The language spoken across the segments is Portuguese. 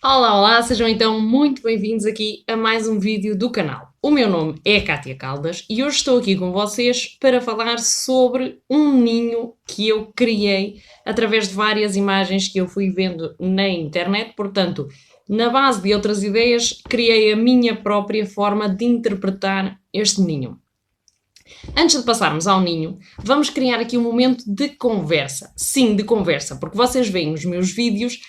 Olá, olá, sejam então muito bem-vindos aqui a mais um vídeo do canal. O meu nome é Kátia Caldas e hoje estou aqui com vocês para falar sobre um ninho que eu criei através de várias imagens que eu fui vendo na internet. Portanto, na base de outras ideias, criei a minha própria forma de interpretar este ninho. Antes de passarmos ao ninho, vamos criar aqui um momento de conversa. Sim, de conversa, porque vocês veem os meus vídeos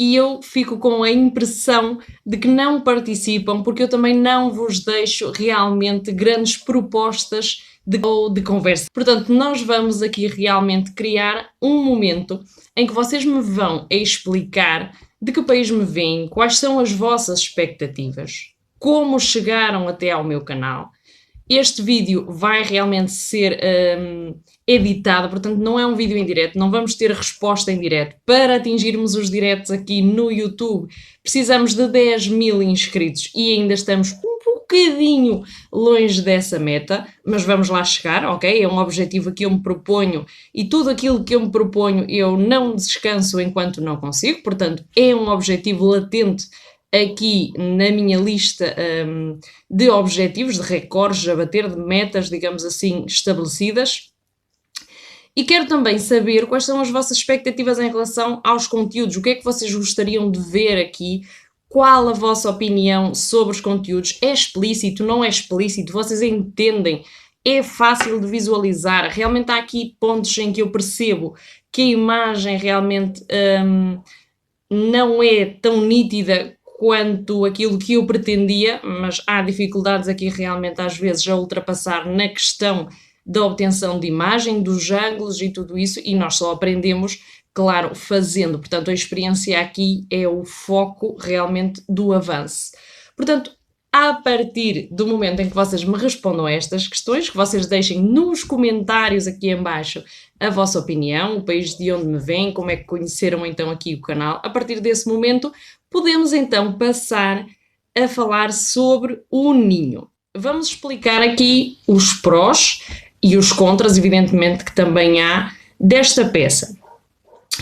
e eu fico com a impressão de que não participam, porque eu também não vos deixo realmente grandes propostas de conversa. Portanto, nós vamos aqui realmente criar um momento em que vocês me vão explicar de que país me vêm, quais são as vossas expectativas, como chegaram até ao meu canal. Este vídeo vai realmente ser editado, portanto não é um vídeo em direto, não vamos ter resposta em direto. Para atingirmos os diretos aqui no YouTube, precisamos de 10.000 inscritos e ainda estamos um bocadinho longe dessa meta, mas vamos lá chegar, ok? É um objetivo que eu me proponho e tudo aquilo que eu me proponho eu não descanso enquanto não consigo, portanto é um objetivo latente aqui na minha lista de objetivos, de recordes a bater, de metas, digamos assim, estabelecidas. E quero também saber quais são as vossas expectativas em relação aos conteúdos, o que é que vocês gostariam de ver aqui, qual a vossa opinião sobre os conteúdos, é explícito, não é explícito, vocês entendem, é fácil de visualizar, realmente há aqui pontos em que eu percebo que a imagem realmente não é tão nítida quanto aquilo que eu pretendia, mas há dificuldades aqui realmente às vezes a ultrapassar na questão da obtenção de imagem, dos ângulos e tudo isso, e nós só aprendemos, claro, fazendo. Portanto, a experiência aqui é o foco realmente do avanço. Portanto, a partir do momento em que vocês me respondam a estas questões, que vocês deixem nos comentários aqui em baixo a vossa opinião, o país de onde me vêm, como é que conheceram então aqui o canal, a partir desse momento podemos então passar a falar sobre o ninho. Vamos explicar aqui os prós e os contras, evidentemente que também há, desta peça.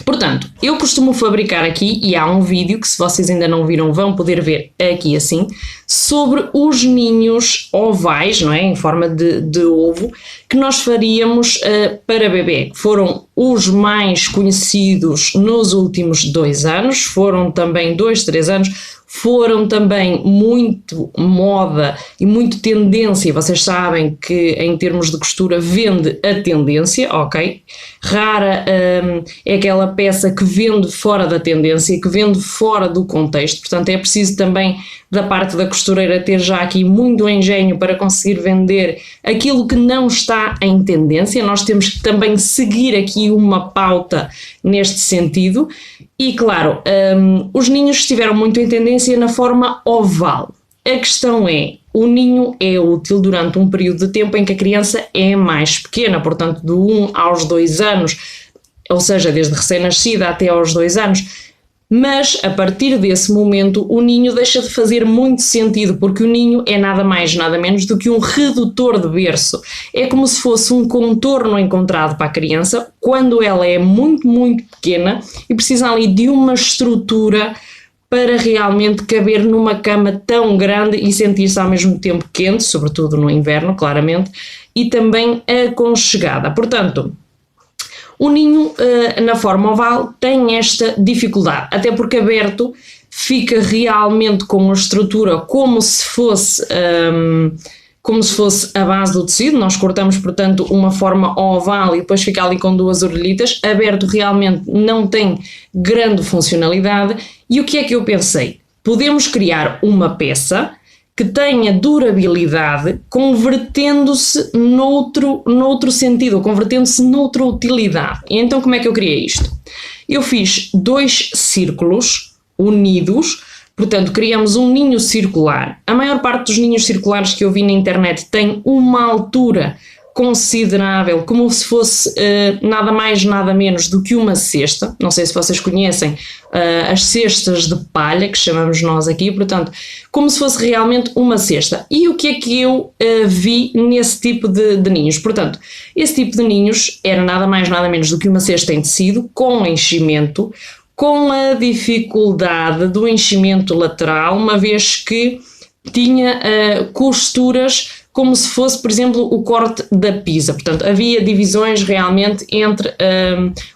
Portanto, eu costumo fabricar aqui, e há um vídeo que se vocês ainda não viram vão poder ver aqui assim, sobre os ninhos ovais, não é? Em forma de ovo, que nós faríamos para bebê. Foram os mais conhecidos nos últimos 2 anos, foram também 2, 3 anos, foram também muito moda e muito tendência. Vocês sabem que em termos de costura vende a tendência, ok? Rara é aquela peça que vende fora da tendência, que vende fora do contexto, portanto é preciso também da parte da costureira ter já aqui muito engenho para conseguir vender aquilo que não está em tendência. Nós temos que também seguir aqui uma pauta neste sentido e claro, os ninhos estiveram muito em tendência na forma oval. A questão é, o ninho é útil durante um período de tempo em que a criança é mais pequena, portanto de 1 aos 2 anos, ou seja, desde recém-nascida até aos 2 anos, mas a partir desse momento o ninho deixa de fazer muito sentido, porque o ninho é nada mais nada menos do que um redutor de berço, é como se fosse um contorno encontrado para a criança quando ela é muito, muito pequena e precisa ali de uma estrutura para realmente caber numa cama tão grande e sentir-se ao mesmo tempo quente, sobretudo no inverno, claramente, e também aconchegada. Portanto, o ninho na forma oval tem esta dificuldade, até porque aberto fica realmente com a estrutura como se fosse a base do tecido. Nós cortamos, portanto, uma forma oval e depois fica ali com 2 orelhitas. Aberto realmente não tem grande funcionalidade. E o que é que eu pensei? Podemos criar uma peça que tenha durabilidade, convertendo-se noutro sentido, convertendo-se noutra utilidade. E então como é que eu criei isto? Eu fiz 2 círculos unidos, portanto criamos um ninho circular. A maior parte dos ninhos circulares que eu vi na internet tem uma altura considerável, como se fosse nada mais, nada menos do que uma cesta. Não sei se vocês conhecem as cestas de palha, que chamamos nós aqui, portanto, como se fosse realmente uma cesta. E o que é que eu vi nesse tipo de ninhos? Portanto, esse tipo de ninhos era nada mais, nada menos do que uma cesta em tecido, com enchimento, com a dificuldade do enchimento lateral, uma vez que tinha costuras como se fosse, por exemplo, o corte da pizza. Portanto, havia divisões realmente entre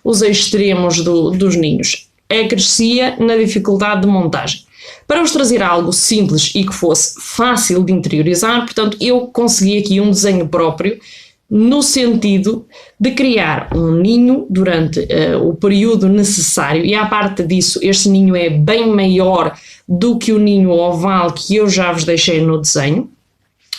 os extremos dos ninhos. Acrescia na dificuldade de montagem. Para vos trazer algo simples e que fosse fácil de interiorizar, portanto, eu consegui aqui um desenho próprio no sentido de criar um ninho durante o período necessário, e à parte disso, este ninho é bem maior do que o ninho oval que eu já vos deixei no desenho.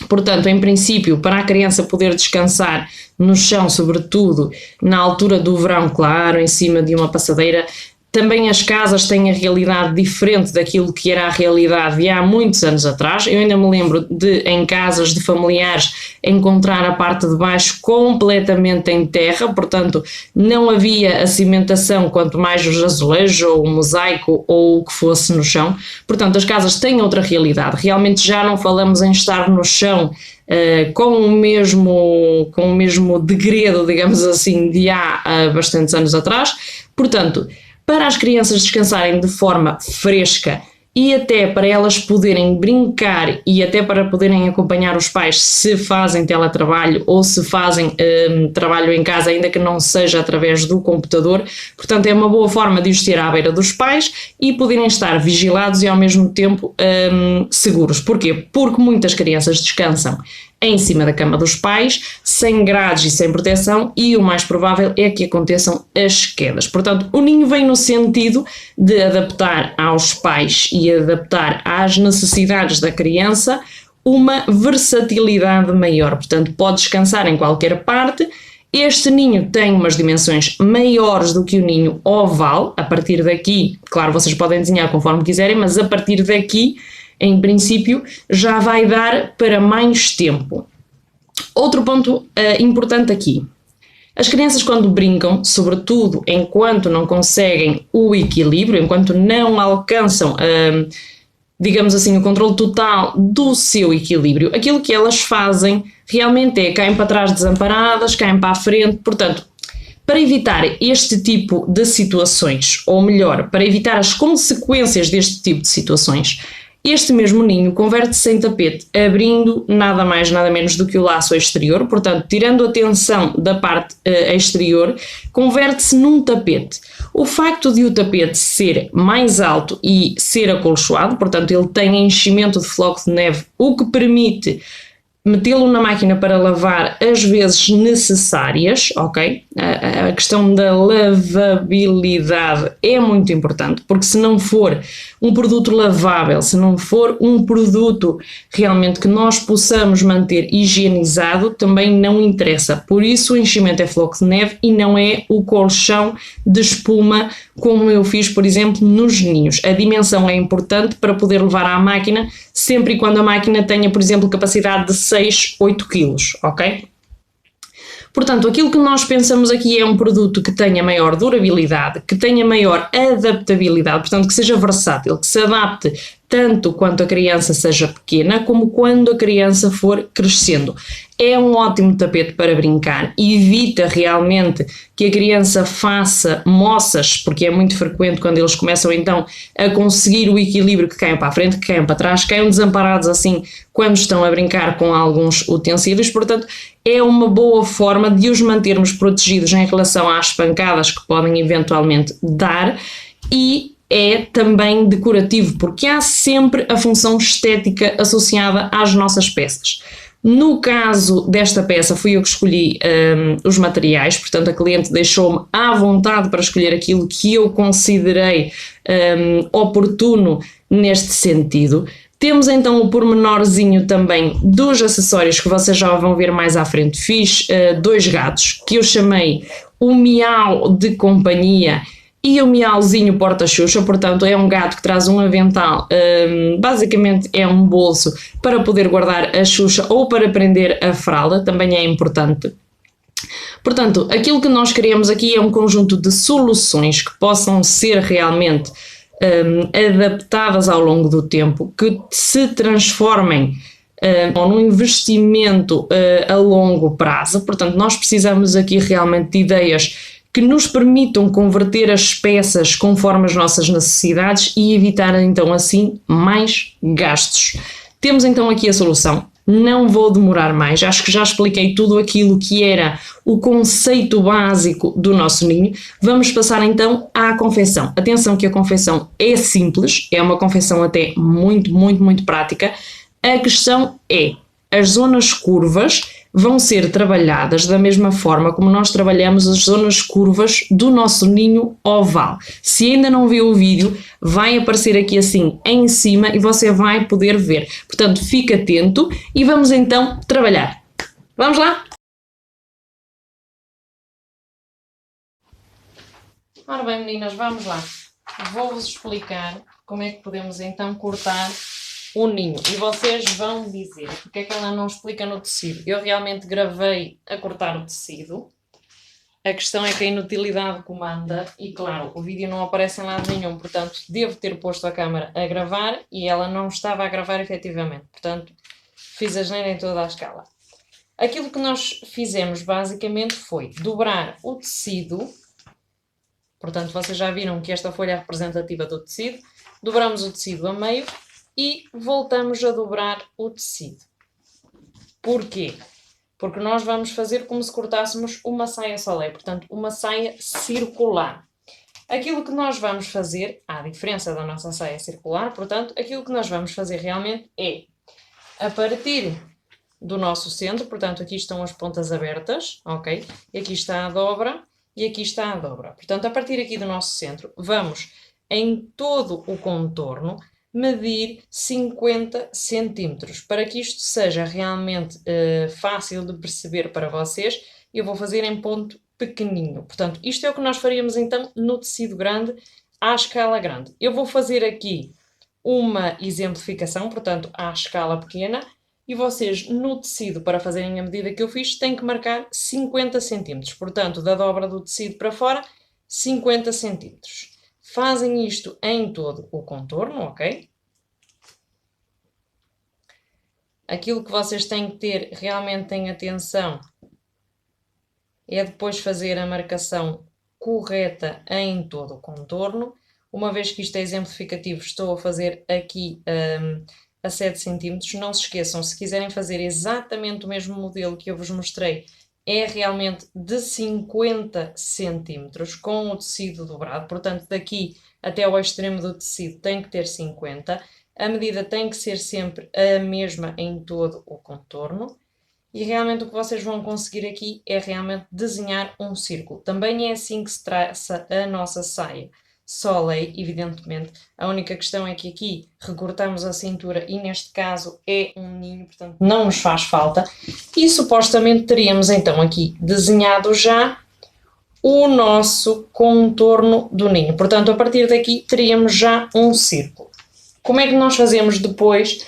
Portanto, em princípio, para a criança poder descansar no chão, sobretudo na altura do verão, claro, em cima de uma passadeira. Também as casas têm a realidade diferente daquilo que era a realidade de há muitos anos atrás. Eu ainda me lembro de, em casas de familiares, encontrar a parte de baixo completamente em terra, portanto não havia a cimentação, quanto mais os azulejos ou o mosaico ou o que fosse no chão. Portanto, as casas têm outra realidade. Realmente já não falamos em estar no chão com o mesmo degredo, digamos assim, de há bastantes anos atrás. Portanto, para as crianças descansarem de forma fresca e até para elas poderem brincar e até para poderem acompanhar os pais se fazem teletrabalho ou se fazem trabalho em casa, ainda que não seja através do computador. Portanto, é uma boa forma de os ter à beira dos pais e poderem estar vigilados e ao mesmo tempo seguros. Porquê? Porque muitas crianças descansam em cima da cama dos pais, sem grades e sem proteção, e o mais provável é que aconteçam as quedas. Portanto, o ninho vem no sentido de adaptar aos pais e adaptar às necessidades da criança uma versatilidade maior. Portanto, pode descansar em qualquer parte. Este ninho tem umas dimensões maiores do que o ninho oval. A partir daqui, claro, vocês podem desenhar conforme quiserem, mas a partir daqui, em princípio, já vai dar para mais tempo. Outro ponto importante aqui. As crianças, quando brincam, sobretudo enquanto não conseguem o equilíbrio, enquanto não alcançam, digamos assim, o controle total do seu equilíbrio, aquilo que elas fazem realmente é caem para trás desamparadas, caem para a frente. Portanto, para evitar este tipo de situações, ou melhor, para evitar as consequências deste tipo de situações, este mesmo ninho converte-se em tapete, abrindo nada mais nada menos do que o laço exterior. Portanto, tirando a tensão da parte exterior, converte-se num tapete. O facto de o tapete ser mais alto e ser acolchoado, portanto ele tem enchimento de floco de neve, o que permite metê-lo na máquina para lavar as vezes necessárias, ok? A questão da lavabilidade é muito importante, porque se não for um produto lavável, se não for um produto realmente que nós possamos manter higienizado, também não interessa. Por isso o enchimento é floco de neve e não é o colchão de espuma, como eu fiz, por exemplo, nos ninhos. A dimensão é importante para poder levar à máquina, sempre e quando a máquina tenha, por exemplo, capacidade de 6, 8 kg, ok? Portanto, aquilo que nós pensamos aqui é um produto que tenha maior durabilidade, que tenha maior adaptabilidade, portanto que seja versátil, que se adapte tanto quanto a criança seja pequena, como quando a criança for crescendo. É um ótimo tapete para brincar, evita realmente que a criança faça moças, porque é muito frequente quando eles começam então a conseguir o equilíbrio, que caiam para a frente, que caiam para trás, caiam desamparados assim quando estão a brincar com alguns utensílios. Portanto, é uma boa forma de os mantermos protegidos em relação às pancadas que podem eventualmente dar, e é também decorativo, porque há sempre a função estética associada às nossas peças. No caso desta peça, fui eu que escolhi os materiais, portanto a cliente deixou-me à vontade para escolher aquilo que eu considerei oportuno neste sentido. Temos então o pormenorzinho também dos acessórios que vocês já vão ver mais à frente. Fiz 2 gatos que eu chamei o Miau de companhia e o Miauzinho porta-xuxa, portanto é um gato que traz um avental, basicamente é um bolso para poder guardar a xuxa ou para prender a fralda, também é importante. Portanto, aquilo que nós queremos aqui é um conjunto de soluções que possam ser realmente adaptadas ao longo do tempo, que se transformem num investimento a longo prazo. Portanto, nós precisamos aqui realmente de ideias que nos permitam converter as peças conforme as nossas necessidades e evitar então assim mais gastos. Temos então aqui a solução. Não vou demorar mais, acho que já expliquei tudo aquilo que era o conceito básico do nosso ninho. Vamos passar então à confecção. Atenção que a confecção é simples, é uma confecção até muito prática. A questão é, as zonas curvas vão ser trabalhadas da mesma forma como nós trabalhamos as zonas curvas do nosso ninho oval. Se ainda não viu o vídeo, vai aparecer aqui assim em cima e você vai poder ver. Portanto, fique atento e vamos então trabalhar. Vamos lá? Ora bem, meninas, vamos lá. Vou-vos explicar como é que podemos então cortar o ninho e vocês vão dizer porque é que ela não explica no tecido. Eu realmente gravei a cortar o tecido, a questão é que a inutilidade comanda e claro, o vídeo não aparece em lado nenhum, portanto devo ter posto a câmera a gravar e ela não estava a gravar efetivamente, portanto fiz a asneira em toda a escala. Aquilo que nós fizemos basicamente foi dobrar o tecido, portanto vocês já viram que esta folha é representativa do tecido, dobramos o tecido a meio e voltamos a dobrar o tecido. Porquê? Porque nós vamos fazer como se cortássemos uma saia solé, portanto, uma saia circular. Aquilo que nós vamos fazer, à diferença da nossa saia circular, portanto, aquilo que nós vamos fazer realmente é, a partir do nosso centro, portanto, aqui estão as pontas abertas, ok? E aqui está a dobra e aqui está a dobra. Portanto, a partir aqui do nosso centro, vamos em todo o contorno medir 50 centímetros. Para que isto seja realmente fácil de perceber para vocês, eu vou fazer em ponto pequenino. Portanto, isto é o que nós faríamos então no tecido grande, à escala grande. Eu vou fazer aqui uma exemplificação, portanto, à escala pequena, e vocês no tecido, para fazerem a medida que eu fiz, têm que marcar 50 centímetros. Portanto, da dobra do tecido para fora, 50 centímetros. Fazem isto em todo o contorno, ok? Aquilo que vocês têm que ter realmente em atenção é depois fazer a marcação correta em todo o contorno. Uma vez que isto é exemplificativo, estou a fazer aqui a 7 cm. Não se esqueçam, se quiserem fazer exatamente o mesmo modelo que eu vos mostrei, é realmente de 50 cm com o tecido dobrado, portanto daqui até ao extremo do tecido tem que ter 50, a medida tem que ser sempre a mesma em todo o contorno e realmente o que vocês vão conseguir aqui é realmente desenhar um círculo. Também é assim que se traça a nossa saia. Solé, evidentemente, a única questão é que aqui recortamos a cintura e neste caso é um ninho, portanto não nos faz falta e supostamente teríamos então aqui desenhado já o nosso contorno do ninho, portanto a partir daqui teríamos já um círculo. Como é que nós fazemos depois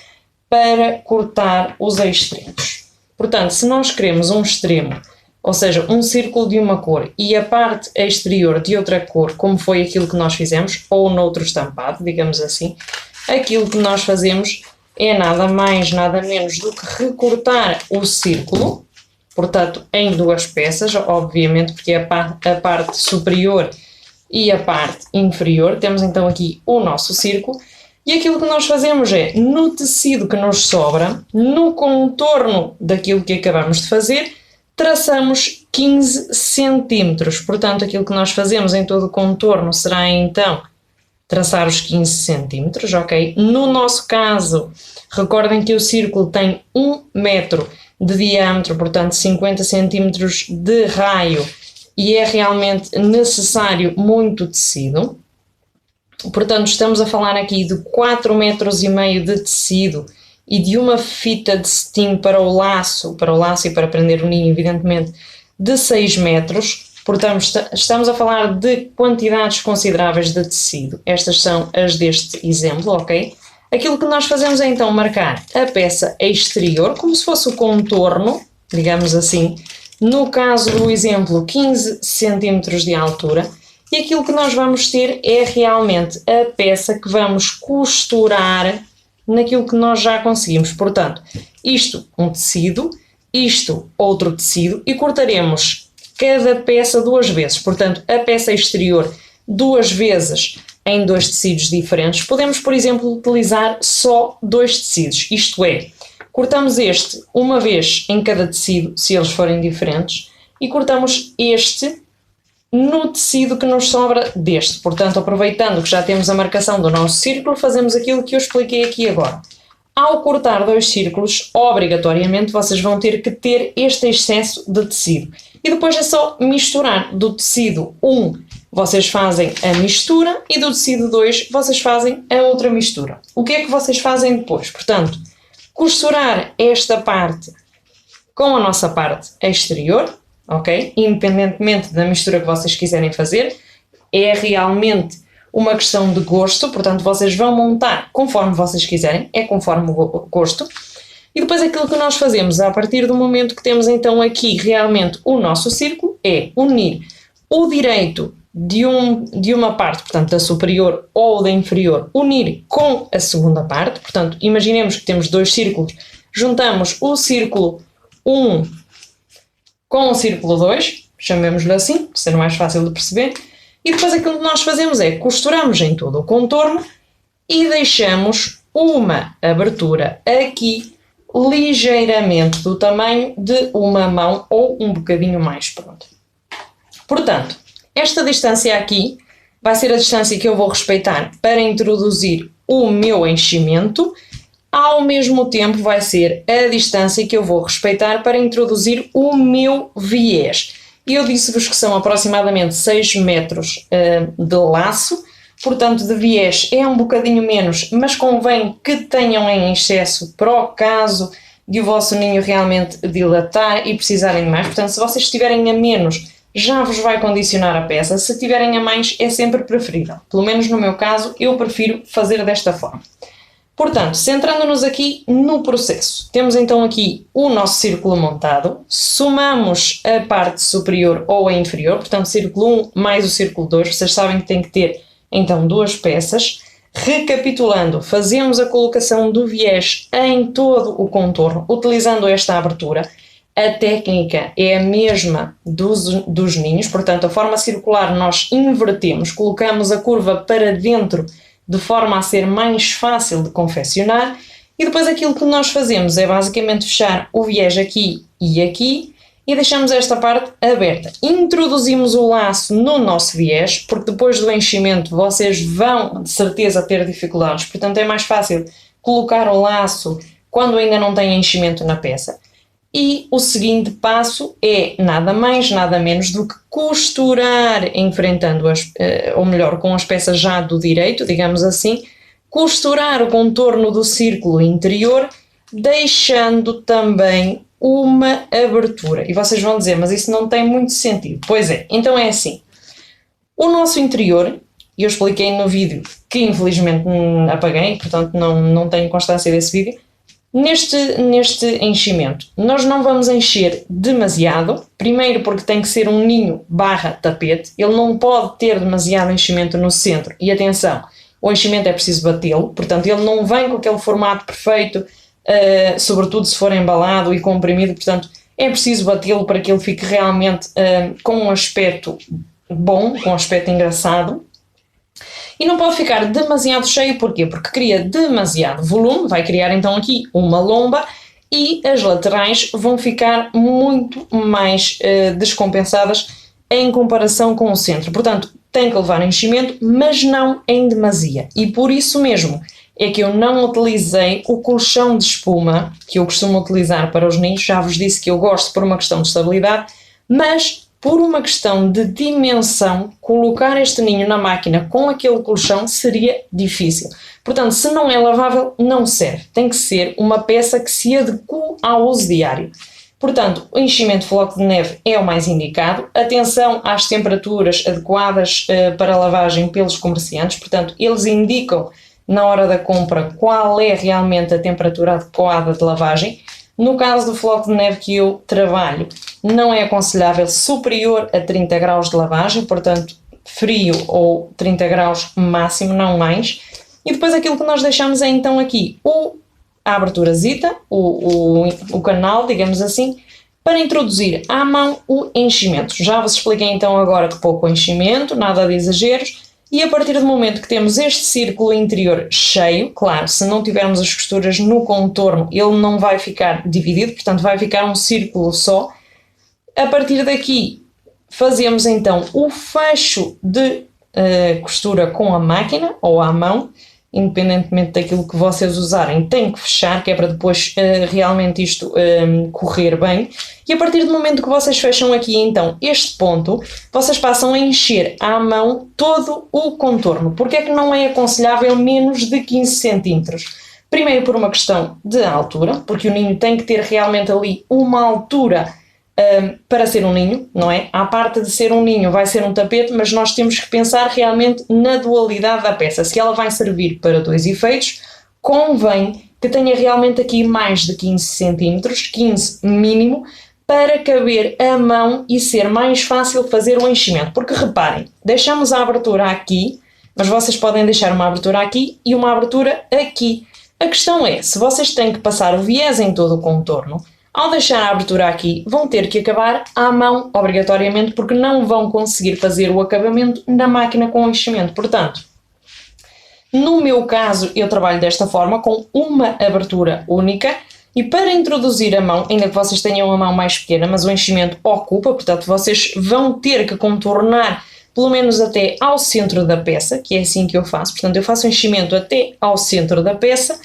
para cortar os extremos? Portanto, se nós queremos um extremo, ou seja, um círculo de uma cor e a parte exterior de outra cor, como foi aquilo que nós fizemos, ou noutro estampado, digamos assim, aquilo que nós fazemos é nada mais, nada menos do que recortar o círculo, portanto, em duas peças, obviamente, porque é a parte superior e a parte inferior. Temos então aqui o nosso círculo. E aquilo que nós fazemos é, no tecido que nos sobra, no contorno daquilo que acabamos de fazer, traçamos 15 centímetros. Portanto, aquilo que nós fazemos em todo o contorno será então traçar os 15 centímetros, ok? No nosso caso, recordem que o círculo tem 1 metro de diâmetro, portanto 50 centímetros de raio, e é realmente necessário muito tecido. Portanto, estamos a falar aqui de 4,5 metros de tecido e de uma fita de cetim para o laço e para prender o ninho, evidentemente, de 6 metros. Portanto, estamos a falar de quantidades consideráveis de tecido. Estas são as deste exemplo, ok? Aquilo que nós fazemos é então marcar a peça exterior, como se fosse o contorno, digamos assim, no caso do exemplo 15 cm de altura, e aquilo que nós vamos ter é realmente a peça que vamos costurar naquilo que nós já conseguimos. Portanto, isto um tecido, isto outro tecido, e cortaremos cada peça 2 vezes. Portanto, a peça exterior 2 vezes em 2 tecidos diferentes. Podemos, por exemplo, utilizar só 2 tecidos, isto é, cortamos este uma vez em cada tecido, se eles forem diferentes, e cortamos este no tecido que nos sobra deste. Portanto, aproveitando que já temos a marcação do nosso círculo, fazemos aquilo que eu expliquei aqui agora. Ao cortar 2 círculos, obrigatoriamente vocês vão ter que ter este excesso de tecido. E depois é só misturar. Do tecido 1 vocês fazem a mistura e do tecido 2 vocês fazem a outra mistura. O que é que vocês fazem depois? Portanto, costurar esta parte com a nossa parte exterior, ok? Independentemente da mistura que vocês quiserem fazer, é realmente uma questão de gosto, portanto vocês vão montar conforme vocês quiserem, é conforme o gosto. E depois aquilo que nós fazemos a partir do momento que temos então aqui realmente o nosso círculo é unir o direito de uma parte, portanto da superior ou da inferior, unir com a segunda parte. Portanto, imaginemos que temos 2 círculos, juntamos o círculo 1 com o círculo 2, chamemos-lhe assim, para ser mais fácil de perceber, e depois aquilo que nós fazemos é costuramos em todo o contorno e deixamos uma abertura aqui ligeiramente do tamanho de uma mão ou um bocadinho mais, pronto. Portanto, esta distância aqui vai ser a distância que eu vou respeitar para introduzir o meu enchimento, ao mesmo tempo vai ser a distância que eu vou respeitar para introduzir o meu viés. E eu disse-vos que são aproximadamente 6 metros de laço, portanto de viés é um bocadinho menos, mas convém que tenham em excesso para o caso de o vosso ninho realmente dilatar e precisarem de mais. Portanto, se vocês estiverem a menos, já vos vai condicionar a peça. Se tiverem a mais, é sempre preferível. Pelo menos no meu caso, eu prefiro fazer desta forma. Portanto, centrando-nos aqui no processo, temos então aqui o nosso círculo montado, somamos a parte superior ou a inferior, portanto círculo 1 mais o círculo 2, vocês sabem que tem que ter então 2 peças. Recapitulando, fazemos a colocação do viés em todo o contorno, utilizando esta abertura. A técnica é a mesma dos ninhos, portanto a forma circular nós invertemos, colocamos a curva para dentro de forma a ser mais fácil de confeccionar, e depois aquilo que nós fazemos é basicamente fechar o viés aqui e deixamos esta parte aberta. Introduzimos o laço no nosso viés, porque depois do enchimento vocês vão de certeza ter dificuldades, portanto é mais fácil colocar o laço quando ainda não tem enchimento na peça. E o seguinte passo é nada mais, nada menos do que costurar, enfrentando ou melhor, com as peças já do direito, digamos assim, costurar o contorno do círculo interior, deixando também uma abertura. E vocês vão dizer, mas isso não tem muito sentido. Pois é, então é assim. O nosso interior, e eu expliquei no vídeo que infelizmente apaguei, portanto não tenho constância desse vídeo. Neste enchimento, nós não vamos encher demasiado, primeiro porque tem que ser um ninho barra tapete, ele não pode ter demasiado enchimento no centro, e atenção, o enchimento é preciso batê-lo, portanto ele não vem com aquele formato perfeito, sobretudo se for embalado e comprimido, portanto é preciso batê-lo para que ele fique realmente com um aspecto bom, com um aspecto engraçado. E não pode ficar demasiado cheio, porquê? Porque cria demasiado volume, vai criar então aqui uma lomba e as laterais vão ficar muito mais descompensadas em comparação com o centro. Portanto, tem que levar enchimento, mas não em demasia. E por isso mesmo é que eu não utilizei o colchão de espuma que eu costumo utilizar para os ninhos. Já vos disse que eu gosto por uma questão de estabilidade, mas por uma questão de dimensão, colocar este ninho na máquina com aquele colchão seria difícil. Portanto, se não é lavável, não serve. Tem que ser uma peça que se adeque ao uso diário. Portanto, o enchimento de floco de neve é o mais indicado. Atenção às temperaturas adequadas para lavagem pelos comerciantes. Portanto, eles indicam na hora da compra qual é realmente a temperatura adequada de lavagem. No caso do floco de neve que eu trabalho, não é aconselhável superior a 30 graus de lavagem, portanto, frio ou 30 graus máximo, não mais. E depois aquilo que nós deixamos é então aqui a aberturazita, o canal, digamos assim, para introduzir à mão o enchimento. Já vos expliquei então agora que pouco enchimento, nada de exageros. E a partir do momento que temos este círculo interior cheio, claro, se não tivermos as costuras no contorno, ele não vai ficar dividido, portanto vai ficar um círculo só. A partir daqui fazemos então o fecho de costura com a máquina ou à mão, independentemente daquilo que vocês usarem, tem que fechar, que é para depois realmente isto correr bem. E a partir do momento que vocês fecham aqui então este ponto, vocês passam a encher à mão todo o contorno. Porque é que não é aconselhável menos de 15 cm? Primeiro por uma questão de altura, porque o ninho tem que ter realmente ali uma altura para ser um ninho, não é? À parte de ser um ninho, vai ser um tapete, mas nós temos que pensar realmente na dualidade da peça. Se ela vai servir para dois efeitos, convém que tenha realmente aqui mais de 15 cm, 15 mínimo, para caber a mão e ser mais fácil fazer o enchimento. Porque reparem, deixamos a abertura aqui, mas vocês podem deixar uma abertura aqui e uma abertura aqui. A questão é, se vocês têm que passar o viés em todo o contorno, ao deixar a abertura aqui, vão ter que acabar à mão, obrigatoriamente, porque não vão conseguir fazer o acabamento na máquina com o enchimento. Portanto, no meu caso, eu trabalho desta forma, com uma abertura única, e para introduzir a mão, ainda que vocês tenham a mão mais pequena, mas o enchimento ocupa, portanto, vocês vão ter que contornar pelo menos até ao centro da peça, que é assim que eu faço. Portanto, eu faço o enchimento até ao centro da peça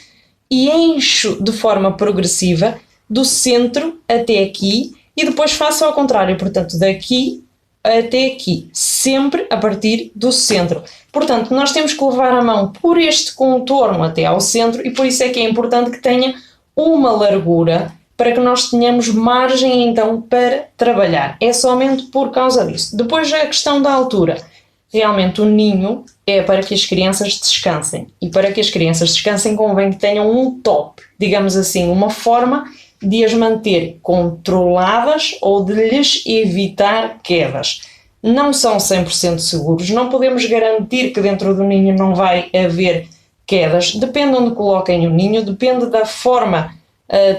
e encho de forma progressiva do centro até aqui e depois faço ao contrário, portanto daqui até aqui, sempre a partir do centro. Portanto, nós temos que levar a mão por este contorno até ao centro e por isso é que é importante que tenha uma largura para que nós tenhamos margem então para trabalhar. É somente por causa disso. Depois a questão da altura. Realmente o ninho é para que as crianças descansem e para que as crianças descansem convém que tenham um top, digamos assim, uma forma de as manter controladas ou de lhes evitar quedas. Não são 100% seguros, não podemos garantir que dentro do ninho não vai haver quedas, depende onde coloquem o ninho, depende da forma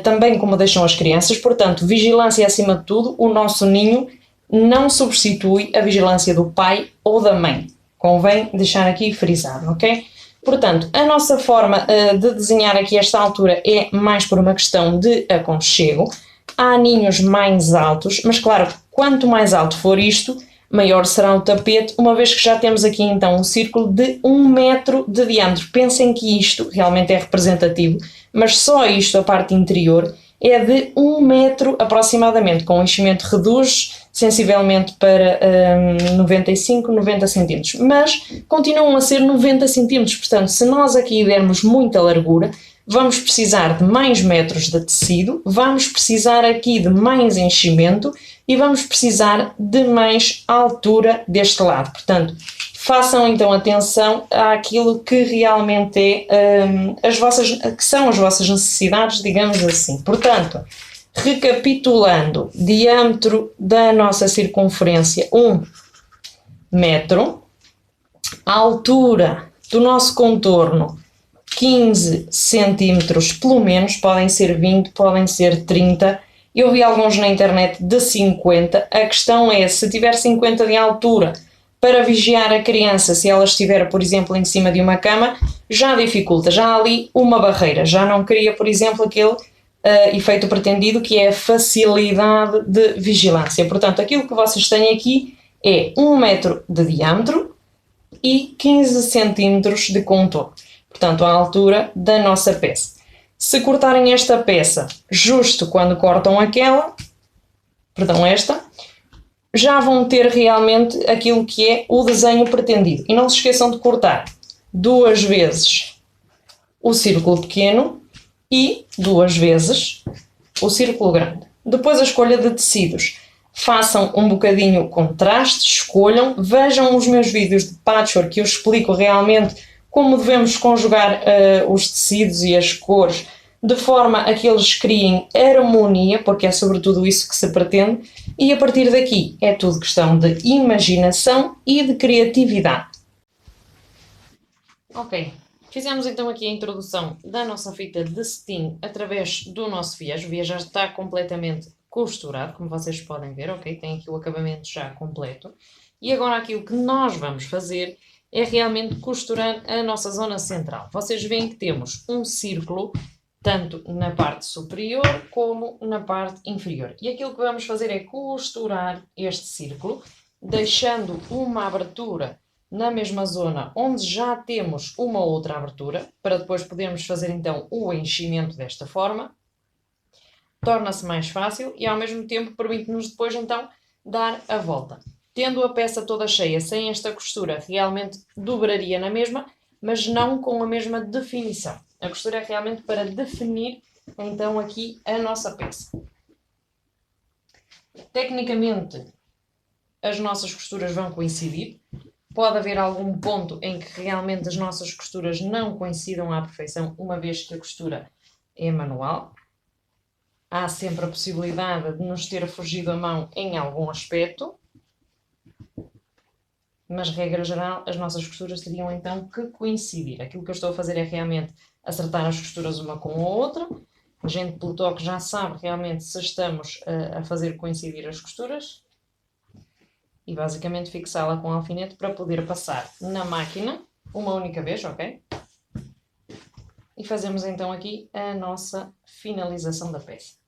também como deixam as crianças, portanto, vigilância acima de tudo, o nosso ninho não substitui a vigilância do pai ou da mãe, convém deixar aqui frisado, ok? Portanto, a nossa forma de desenhar aqui esta altura é mais por uma questão de aconchego. Há ninhos mais altos, mas claro, quanto mais alto for isto, maior será o tapete, uma vez que já temos aqui então um círculo de 1 metro de diâmetro. Pensem que isto realmente é representativo, mas só isto, a parte interior, é de 1 metro aproximadamente, com o enchimento reduz sensivelmente para 95, 90 centímetros, mas continuam a ser 90 centímetros, portanto, se nós aqui dermos muita largura, vamos precisar de mais metros de tecido, vamos precisar aqui de mais enchimento e vamos precisar de mais altura deste lado. Portanto, façam então atenção àquilo que realmente que são as vossas necessidades, digamos assim. Portanto, recapitulando, diâmetro da nossa circunferência 1 metro, altura do nosso contorno 15 centímetros pelo menos, podem ser 20, podem ser 30, eu vi alguns na internet de 50, a questão é se tiver 50 de altura para vigiar a criança, se ela estiver, por exemplo, em cima de uma cama, já dificulta, já há ali uma barreira, já não cria, por exemplo, aquele efeito pretendido que é a facilidade de vigilância. Portanto, aquilo que vocês têm aqui é 1 metro de diâmetro e 15 centímetros de contorno. Portanto, a altura da nossa peça. Se cortarem esta peça justo quando cortam aquela, perdão, esta, já vão ter realmente aquilo que é o desenho pretendido. E não se esqueçam de cortar 2 vezes o círculo pequeno e 2 vezes o círculo grande. Depois a escolha de tecidos. Façam um bocadinho contraste, escolham, vejam os meus vídeos de patchwork que eu explico realmente como devemos conjugar os tecidos e as cores de forma a que eles criem harmonia, porque é sobretudo isso que se pretende, e a partir daqui é tudo questão de imaginação e de criatividade. Ok, fizemos então aqui a introdução da nossa fita de cetim através do nosso viés. O viés já está completamente costurado, como vocês podem ver, ok? Tem aqui o acabamento já completo. E agora aqui o que nós vamos fazer é realmente costurar a nossa zona central. Vocês veem que temos um círculo tanto na parte superior como na parte inferior. E aquilo que vamos fazer é costurar este círculo, deixando uma abertura na mesma zona onde já temos uma outra abertura, para depois podermos fazer então o enchimento desta forma. Torna-se mais fácil e ao mesmo tempo permite-nos depois então dar a volta. Tendo a peça toda cheia, sem esta costura, realmente dobraria na mesma, mas não com a mesma definição. A costura é realmente para definir então aqui a nossa peça. Tecnicamente, as nossas costuras vão coincidir. Pode haver algum ponto em que realmente as nossas costuras não coincidam à perfeição, uma vez que a costura é manual. Há sempre a possibilidade de nos ter fugido a mão em algum aspecto, mas, regra geral, as nossas costuras teriam então que coincidir. Aquilo que eu estou a fazer é realmente acertar as costuras uma com a outra. A gente, pelo toque, já sabe realmente se estamos a fazer coincidir as costuras. E basicamente fixá-la com alfinete para poder passar na máquina uma única vez, ok? E fazemos então aqui a nossa finalização da peça.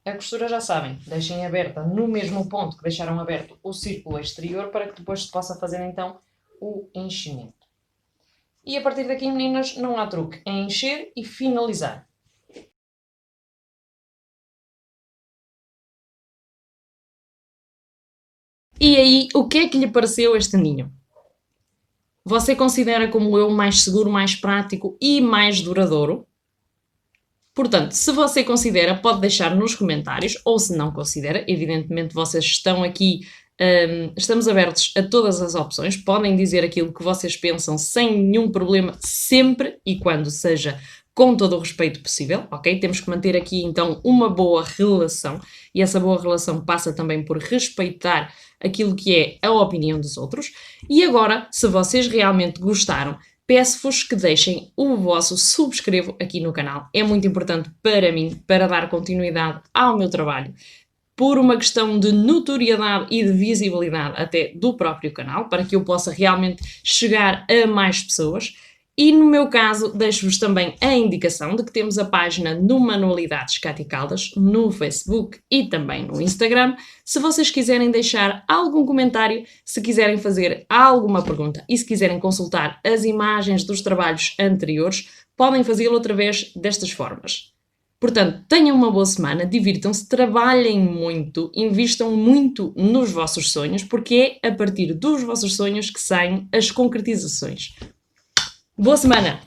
A costura já sabem, deixem aberta no mesmo ponto que deixaram aberto o círculo exterior para que depois se possa fazer então o enchimento. E a partir daqui, meninas, não há truque, é encher e finalizar. E aí, o que é que lhe pareceu este ninho? Você considera como eu mais seguro, mais prático e mais duradouro? Portanto, se você considera, pode deixar nos comentários, ou se não considera, evidentemente vocês estão aqui, estamos abertos a todas as opções, podem dizer aquilo que vocês pensam sem nenhum problema, sempre e quando seja com todo o respeito possível, ok? Temos que manter aqui então uma boa relação e essa boa relação passa também por respeitar aquilo que é a opinião dos outros. E agora, se vocês realmente gostaram, peço-vos que deixem o vosso subscrevo aqui no canal. É muito importante para mim, para dar continuidade ao meu trabalho, por uma questão de notoriedade e de visibilidade até do próprio canal, para que eu possa realmente chegar a mais pessoas. E no meu caso, deixo-vos também a indicação de que temos a página no Manualidades Cátia Caldas, no Facebook e também no Instagram. Se vocês quiserem deixar algum comentário, se quiserem fazer alguma pergunta e se quiserem consultar as imagens dos trabalhos anteriores, podem fazê-lo através destas formas. Portanto, tenham uma boa semana, divirtam-se, trabalhem muito, invistam muito nos vossos sonhos, porque é a partir dos vossos sonhos que saem as concretizações. Boa semana!